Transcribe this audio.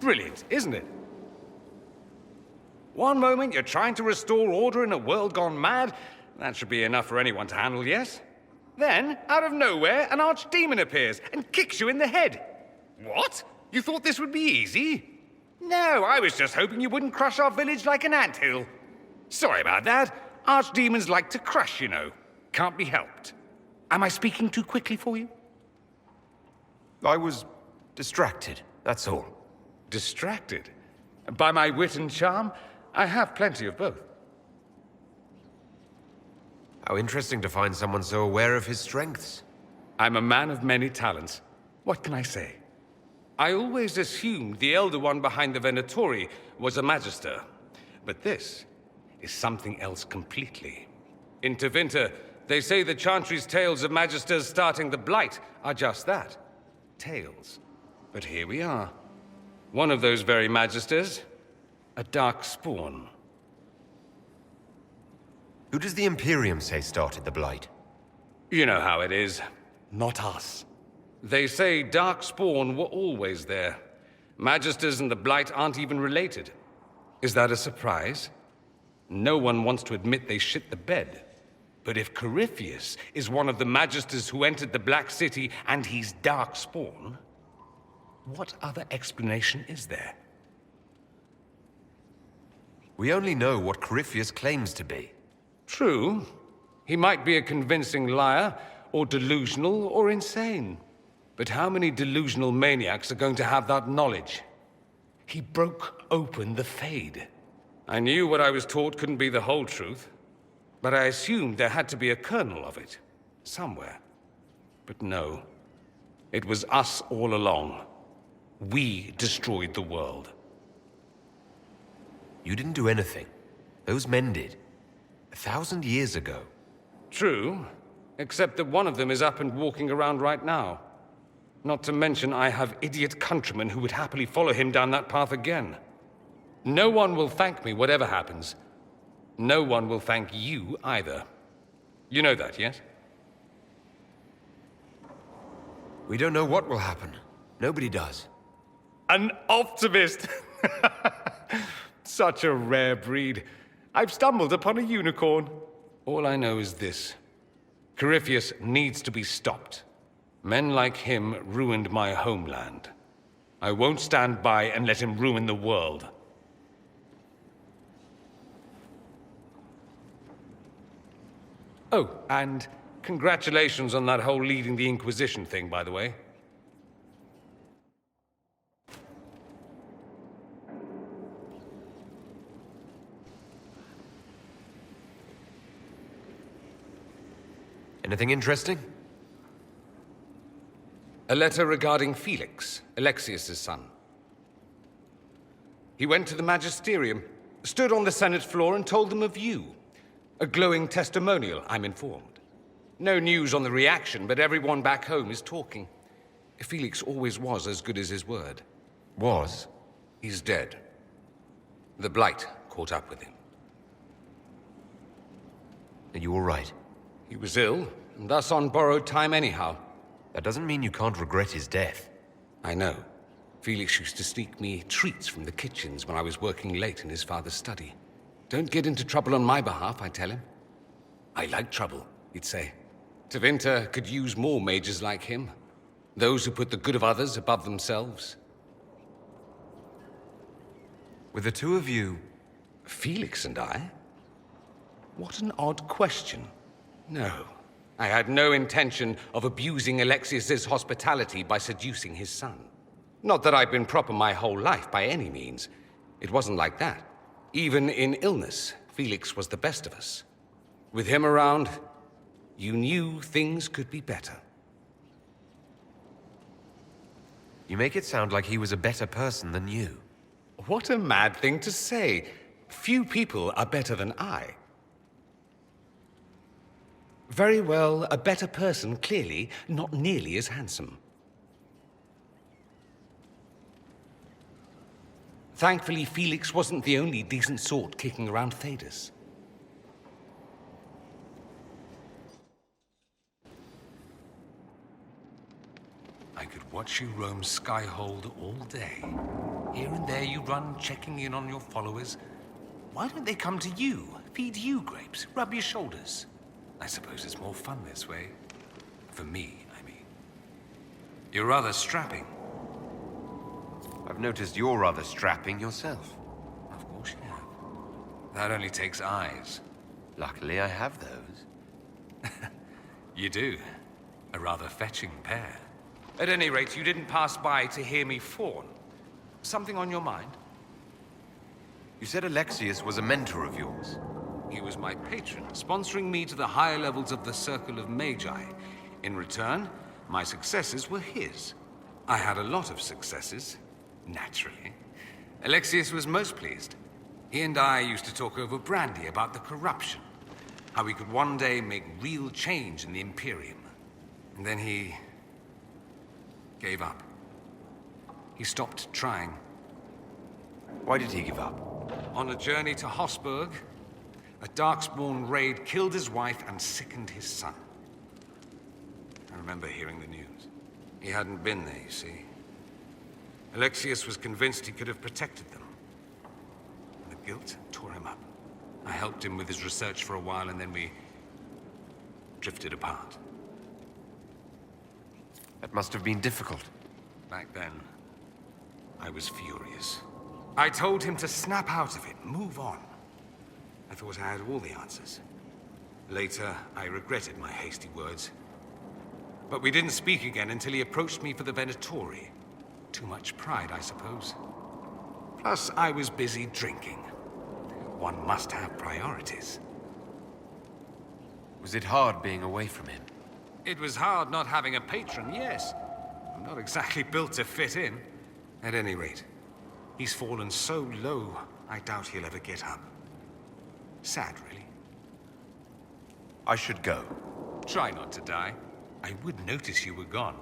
Brilliant, isn't it? One moment you're trying to restore order in a world gone mad. That should be enough for anyone to handle, yes? Then, out of nowhere, an archdemon appears and kicks you in the head. What? You thought this would be easy? No, I was just hoping you wouldn't crush our village like an anthill. Sorry about that. Archdemons like to crush, you know. Can't be helped. Am I speaking too quickly for you? I was distracted, that's all. Distracted? By my wit and charm? I have plenty of both. How interesting to find someone so aware of his strengths. I'm a man of many talents. What can I say? I always assumed the Elder One behind the Venatori was a Magister. But this is something else completely. In Tevinter, they say the Chantry's tales of Magisters starting the Blight are just that. Tales. But here we are. One of those very Magisters, a dark spawn. Who does the Imperium say started the Blight? You know how it is. Not us. They say Darkspawn were always there. Magisters and the Blight aren't even related. Is that a surprise? No one wants to admit they shit the bed. But if Corypheus is one of the Magisters who entered the Black City and he's Darkspawn, what other explanation is there? We only know what Corypheus claims to be. True. He might be a convincing liar, or delusional, or insane. But how many delusional maniacs are going to have that knowledge? He broke open the Fade. I knew what I was taught couldn't be the whole truth, but I assumed there had to be a kernel of it, somewhere. But no. It was us all along. We destroyed the world. You didn't do anything. Those men did. 1,000 years ago. True, except that one of them is up and walking around right now. Not to mention I have idiot countrymen who would happily follow him down that path again. No one will thank me whatever happens. No one will thank you either. You know that, yes? We don't know what will happen. Nobody does. An optimist! Such a rare breed. I've stumbled upon a unicorn. All I know is this. Corypheus needs to be stopped. Men like him ruined my homeland. I won't stand by and let him ruin the world. Oh, and congratulations on that whole leading the Inquisition thing, by the way. Anything interesting? A letter regarding Felix, Alexius's son. He went to the Magisterium, stood on the Senate floor and told them of you. A glowing testimonial, I'm informed. No news on the reaction, but everyone back home is talking. Felix always was as good as his word. Was? He's dead. The Blight caught up with him. Are you all right? He was ill, and thus on borrowed time anyhow. That doesn't mean you can't regret his death. I know. Felix used to sneak me treats from the kitchens when I was working late in his father's study. Don't get into trouble on my behalf, I tell him. I like trouble, he'd say. Tevinter could use more mages like him. Those who put the good of others above themselves. With the two of you... Felix and I? What an odd question. No. I had no intention of abusing Alexius's hospitality by seducing his son. Not that I've been proper my whole life by any means. It wasn't like that. Even in illness, Felix was the best of us. With him around, you knew things could be better. You make it sound like he was a better person than you. What a mad thing to say. Few people are better than I. Very well, a better person, clearly, not nearly as handsome. Thankfully, Felix wasn't the only decent sort kicking around Thedas. I could watch you roam Skyhold all day. Here and there you run, checking in on your followers. Why don't they come to you, feed you grapes, rub your shoulders? I suppose it's more fun this way. For me, I mean. You're rather strapping. I've noticed you're rather strapping yourself. Of course you have. That only takes eyes. Luckily, I have those. You do. A rather fetching pair. At any rate, you didn't pass by to hear me fawn. Something on your mind? You said Alexius was a mentor of yours. He was my patron, sponsoring me to the higher levels of the Circle of Magi. In return, my successes were his. I had a lot of successes, naturally. Alexius was most pleased. He and I used to talk over brandy about the corruption, how we could one day make real change in the Imperium. And then he gave up. He stopped trying. Why did he give up? On a journey to Hossberg, a Darkspawn raid killed his wife and sickened his son. I remember hearing the news. He hadn't been there, you see. Alexius was convinced he could have protected them. And the guilt tore him up. I helped him with his research for a while, and then we drifted apart. That must have been difficult. Back then, I was furious. I told him to snap out of it, move on. I thought I had all the answers. Later, I regretted my hasty words. But we didn't speak again until he approached me for the Venatori. Too much pride, I suppose. Plus, I was busy drinking. One must have priorities. Was it hard being away from him? It was hard not having a patron, yes. I'm not exactly built to fit in. At any rate, he's fallen so low, I doubt he'll ever get up. Sad, really. I should go. Try not to die. I would notice you were gone.